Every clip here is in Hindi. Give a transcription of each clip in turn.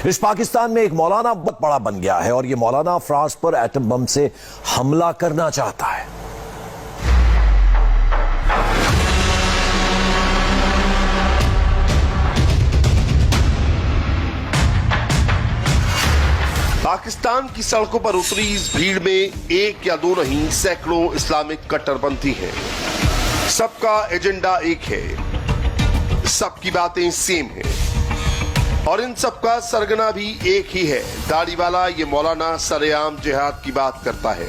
इस पाकिस्तान में एक मौलाना बहुत बड़ा बन गया है और ये मौलाना फ्रांस पर एटम बम से हमला करना चाहता है। पाकिस्तान की सड़कों पर उतरी इस भीड़ में एक या दो नहीं, सैकड़ों इस्लामिक कट्टरपंथी हैं। सबका एजेंडा एक है, सबकी बातें सेम हैं और इन सबका सरगना भी एक ही है। दाढ़ी वाला ये मौलाना सरेआम जिहाद की बात करता है,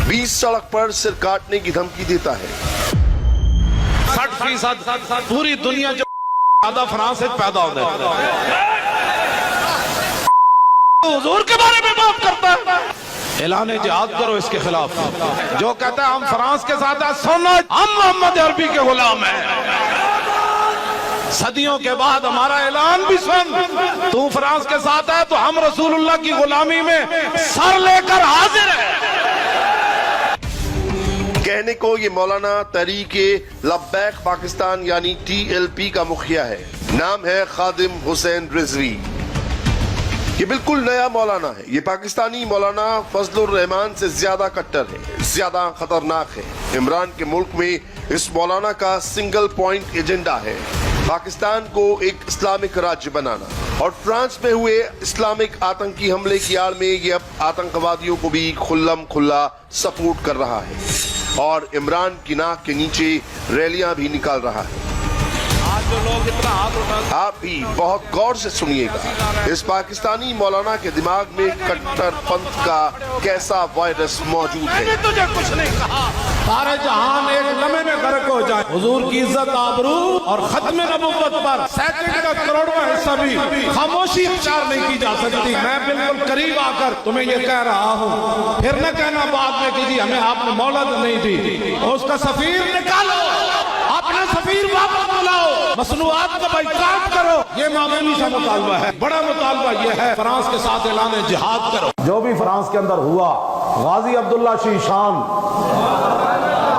बीच सड़क पर सिर काटने की धमकी देता है। 60% पूरी दुनिया जो ज्यादा फ्रांस से पैदा होता है, हुजूर के बारे में बात करता है। ऐलान जिहाद करो इसके खिलाफ। जो कहता है हम फ्रांस के साथ हैं, सुनो, हम मोहम्मद अरबी के गुलाम हैं। सदियों के बाद हमारा ऐलान भी सुन। तू फ्रांस के साथ है तो हम रसूलुल्लाह की गुलामी में सर लेकर हाजिर है। कहने को ये मौलाना तहरीके लब्बैक पाकिस्तान यानी TLP का मुखिया है। नाम है खादिम हुसैन रिजवी। ये बिल्कुल नया मौलाना है। ये पाकिस्तानी मौलाना फजलुर रहमान से ज्यादा कट्टर है, ज्यादा खतरनाक है। इमरान के मुल्क में इस मौलाना का सिंगल पॉइंट एजेंडा है, पाकिस्तान को एक इस्लामिक राज्य बनाना। और फ्रांस में हुए इस्लामिक आतंकी हमले की आड़ में ये अब आतंकवादियों को भी खुल्लम खुल्ला सपोर्ट कर रहा है और इमरान की नाक के नीचे रैलियां भी निकाल रहा है। जो लोग इतना हाथ उठा, आप भी बहुत गौर से सुनिएगा, इस पाकिस्तानी मौलाना के दिमाग में कट्टरपंथ का कैसा वायरस मौजूद है। मैंने तुझे कुछ नहीं कहा। सारे जहान एक लम्हे में गर्क हो जाए, हुजूर की इज्जत आबरू और खत्म नबुव्वत पर सैकड़ों का करोड़ों हिस्सा भी खामोशी इख्तियार नहीं की जा सकती। मैं बिल्कुल करीब आकर तुम्हें ये कह रहा हूँ, फिर न कहना बाद में कि जी हमें आपने मोहलत नहीं दी। उसका सफीर निकालो, अपना सफीर वापस बुलाओ, मसनूआत का बाइकाट करो। ये मामूली सा मुतालबा है। बड़ा मुतालबा ये है, फ्रांस के साथ ऐलान जिहाद करो। जो भी फ्रांस के अंदर हुआ, गाजी अब्दुल्ला शीशान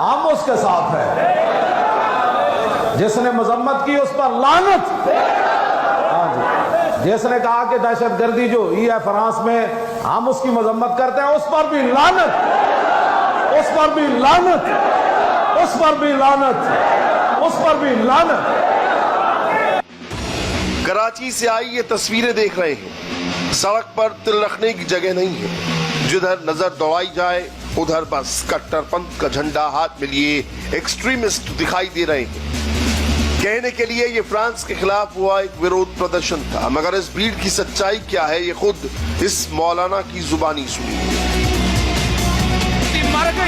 हम उसके साथ है। जिसने मजम्मत की उस पर लानत। हाँ जी, जिसने कहा कि दहशतगर्दी जो हुई है फ्रांस में हम उसकी मजम्मत करते हैं, उस पर भी लानत, उस पर भी लानत, उस पर भी लानत, उस पर भी लानत। कराची से आई ये तस्वीरें देख रहे हैं, सड़क पर तिल रखने की जगह नहीं है। जिधर नजर दौड़ाई जाए उधर बस कट्टरपंथ का झंडा हाथ में लिए एक्सट्रीमिस्ट दिखाई दे रहे हैं। कहने के लिए ये फ्रांस के खिलाफ हुआ एक विरोध प्रदर्शन था, मगर इस भीड़ की सच्चाई क्या है ये खुद इस मौलाना की जुबानी सुनिए।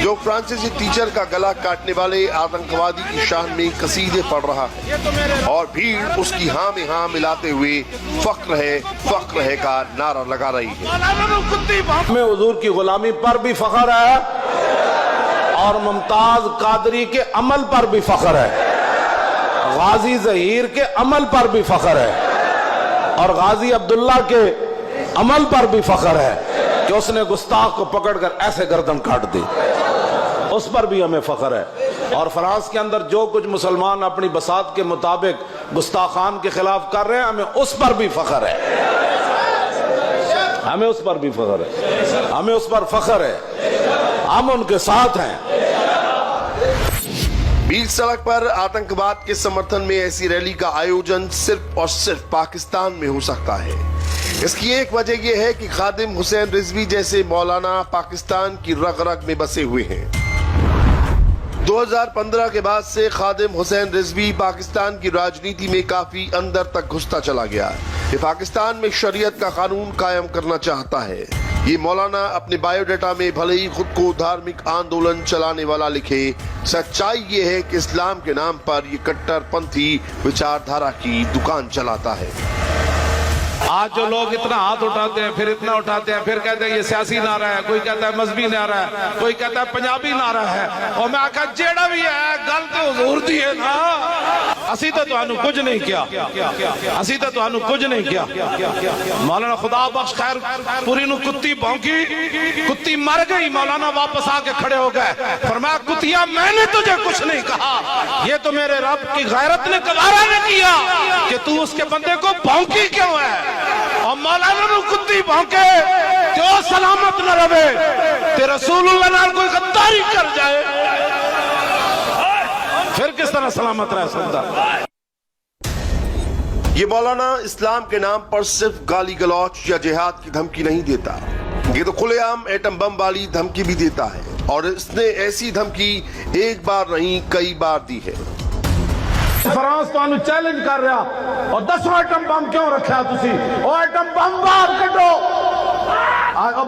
जो फ्रांसीसी टीचर का गला काटने वाले आतंकवादी की शान में कसीदे पढ़ रहा है और भीड़ उसकी हाँ में हाँ मिलाते हुए फख्र है का नारा लगा रही है। हमें हुजूर की गुलामी पर भी फख्र है और मुमताज कादरी के अमल पर भी फख्र है, गाजी जहीर के अमल पर भी फख्र है और गाजी अब्दुल्ला के अमल पर भी फख्र है कि उसने गुस्ताख को पकड़कर ऐसे गर्दन काट दी। उस पर भी हमें फख्र है। और फ्रांस के अंदर जो कुछ मुसलमान अपनी बसात के मुताबिक गुस्ताखान के खिलाफ कर रहे हैं, हमें उस पर भी फख्र है, हमें उस पर भी फख्र है, हमें उस पर फख्र है, हम उनके साथ हैं। बीच सड़क पर आतंकवाद के समर्थन में ऐसी रैली का आयोजन सिर्फ और सिर्फ पाकिस्तान में हो सकता है। इसकी एक वजह यह है कि खादिम हुसैन रिजवी जैसे मौलाना पाकिस्तान की रग रग में बसे हुए हैं। 2015 के बाद से खादिम हुसैन रिजवी पाकिस्तान की राजनीति में काफी अंदर तक घुसता चला गया। ये पाकिस्तान में शरीयत का कानून कायम करना चाहता है। ये मौलाना अपने बायोडाटा में भले ही खुद को धार्मिक आंदोलन चलाने वाला लिखे, सच्चाई ये है कि इस्लाम के नाम पर ये कट्टरपंथी विचारधारा की दुकान चलाता है। आज जो लोग इतना हाथ उठाते हैं, फिर इतना उठाते हैं, फिर कहते हैं ये सियासी नारा है, कोई कहता है मजहबी नारा है, कोई कहता है पंजाबी नारा है। और मैं आखा जेड़ा भी है गल तो हुजूर दी है ना। असी तो तुहानू कुछ नहीं किया, असी तो तुहानू कुछ नहीं किया। मौलाना खुदा बख्श खैर पूरी नु कुत्ती भौंकी, कुत्ती मर गई, मौलाना वापस आके खड़े हो गए, फरमाया कुतिया मैंने तुझे कुछ नहीं कहा, ये तो मेरे रब की गैरत ने गवारा ने किया कि तू उसके बंदे को भौंकी क्यों है। भौंके तो सलामत न रहे ते रसूलुल्लाह नाल कोई गद्दारी कर जाए फिर किस तरह सलामत रह सकता। ये मौलाना इस्लाम के नाम पर सिर्फ गाली गलौच या जिहाद की धमकी नहीं देता, ये तो खुलेआम एटम बम वाली धमकी भी देता है, और इसने ऐसी धमकी एक बार नहीं कई बार दी है। फ्रांस तो चैलेंज कर रहा और 10 एटम बम क्यों रखा तुसी? ओ एटम बम बाहर कटो,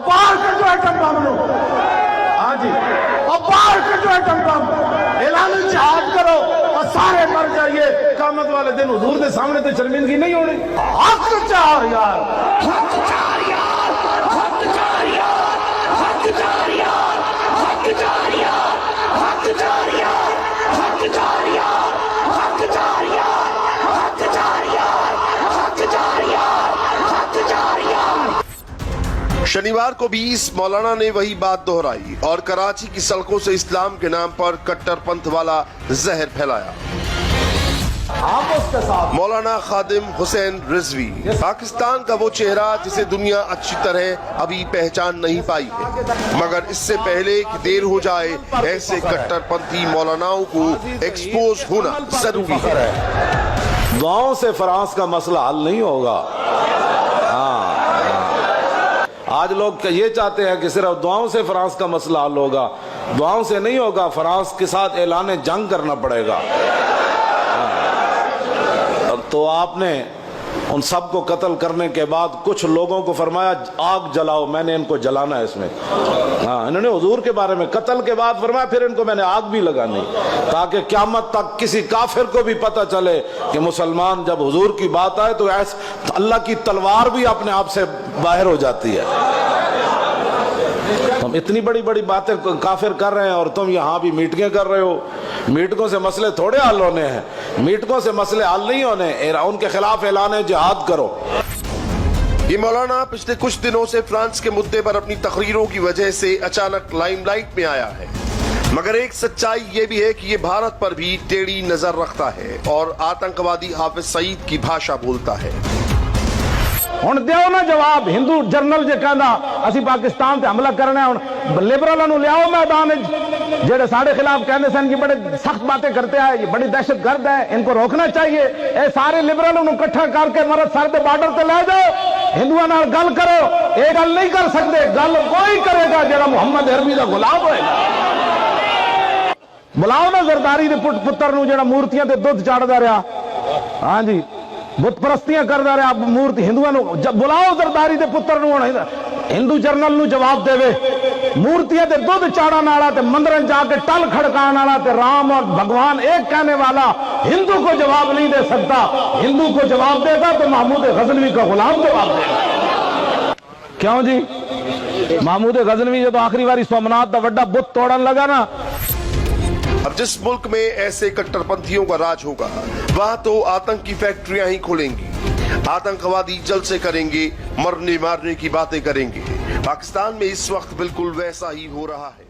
बाहर कटो एटम बम नो। हाँ जी, और बाहर कटो एटम बम, ऐलान जिहाद करो और सारे मर जाइए। क़यामत वाले दिन हुजूर के सामने तो शर्मिंदगी नहीं होनी। हक चार यार, हक चार यार, हक चार यार, हक चार यार, हक चार यार, हक चार यार, हक चार यार, हक चार यार, हक चार यार, हक चार यार, हक चार यार। शनिवार को भी इस मौलाना ने वही बात दोहराई और कराची की सड़कों से इस्लाम के नाम पर कट्टरपंथ वाला जहर फैलाया। आप उसके साथ मौलाना खादिम हुसैन रिजवी पाकिस्तान का वो चेहरा जिसे दुनिया अच्छी तरह अभी पहचान नहीं पाई है, मगर इससे पहले कि देर हो जाए ऐसे कट्टरपंथी मौलानाओं को एक्सपोज होना जरूरी है। दुआओं से फ्रांस का मसला हल नहीं होगा। आज लोग ये चाहते हैं कि सिर्फ दुआओं से फ्रांस का मसला हल होगा। दुआओं से नहीं होगा, फ्रांस के साथ ऐलान जंग करना पड़ेगा। तो आपने उन सबको कत्ल करने के बाद कुछ लोगों को फरमाया आग जलाओ, मैंने इनको जलाना है इसमें। हाँ, इन्होंने हुजूर के बारे में कत्ल के बाद फरमाया फिर इनको मैंने आग भी लगानी, ताकि क़यामत तक किसी काफिर को भी पता चले कि मुसलमान जब हुजूर की बात आए तो ऐसे अल्लाह की तलवार भी अपने आप से बाहर हो जाती है। हम इतनी बड़ी बड़ी बातें काफिर कर रहे हैं और तुम यहाँ भी मीटिंगें कर रहे हो। मीटिंगों से मसले थोड़े हल होने हैं, मीटिंगों से मसले हल नहीं होने, उनके खिलाफ ऐलान जिहाद करो। ये मौलाना पिछले कुछ दिनों से फ्रांस के मुद्दे पर अपनी तकरीरों की वजह से अचानक लाइमलाइट में आया है, मगर एक सच्चाई ये भी है कि ये भारत पर भी टेढ़ी नजर रखता है और आतंकवादी हाफिज सईद की भाषा बोलता है। हुण दियो ना जवाब। हिंदू जर्नल जो कहना असी पाकिस्तान से हमला करना है, हुण लिबरलों को लियाओ मैदान जेडे साढ़े खिलाफ कहते सन कि बड़े सख्त बातें करते हैं, ये बड़ी दहशत गर्द है, इनको रोकना चाहिए। ये सारे लिबरलों को इकट्ठा करके मरद सर के बॉर्डर से ले जाओ, हिंदुओं नाल गल करो। ये गल नहीं कर सकते, गल कोई करेगा जेड़ा मुहम्मद अरबी का गुलाम होएगा। बुलाओ ना जरदारी के पुत्र नूं जेड़ा मूर्तियां ते दुध चाड़दा रहा, हाँ जी, बुत परस्तियां करदा रहा, मूर्ति हिंदुओं नूं बुलाओ जरदारी के पुत्र नूं। हिंदू जर्नल नूं जवाब देवे, मूर्तियां ते दुध चाड़न वाला ते मंदिर जाके टल खड़काने वाला ते राम और भगवान एक कहने वाला हिंदू को जवाब नहीं दे सकता। हिंदू को जवाब देगा तो महमूद गजनवी का गुलाम जवाब देगा। क्यों जी? महमूद गजनवी जो तो आखिरी बारी सोमनाथ का बड़ा बुत तोड़न लगा ना। अब जिस मुल्क में ऐसे कट्टरपंथियों का राज होगा वहां तो आतंक की फैक्ट्रियां ही खुलेंगी, आतंकवादी जलसे करेंगे, मरने मारने की बातें करेंगे। पाकिस्तान में इस वक्त बिल्कुल वैसा ही हो रहा है।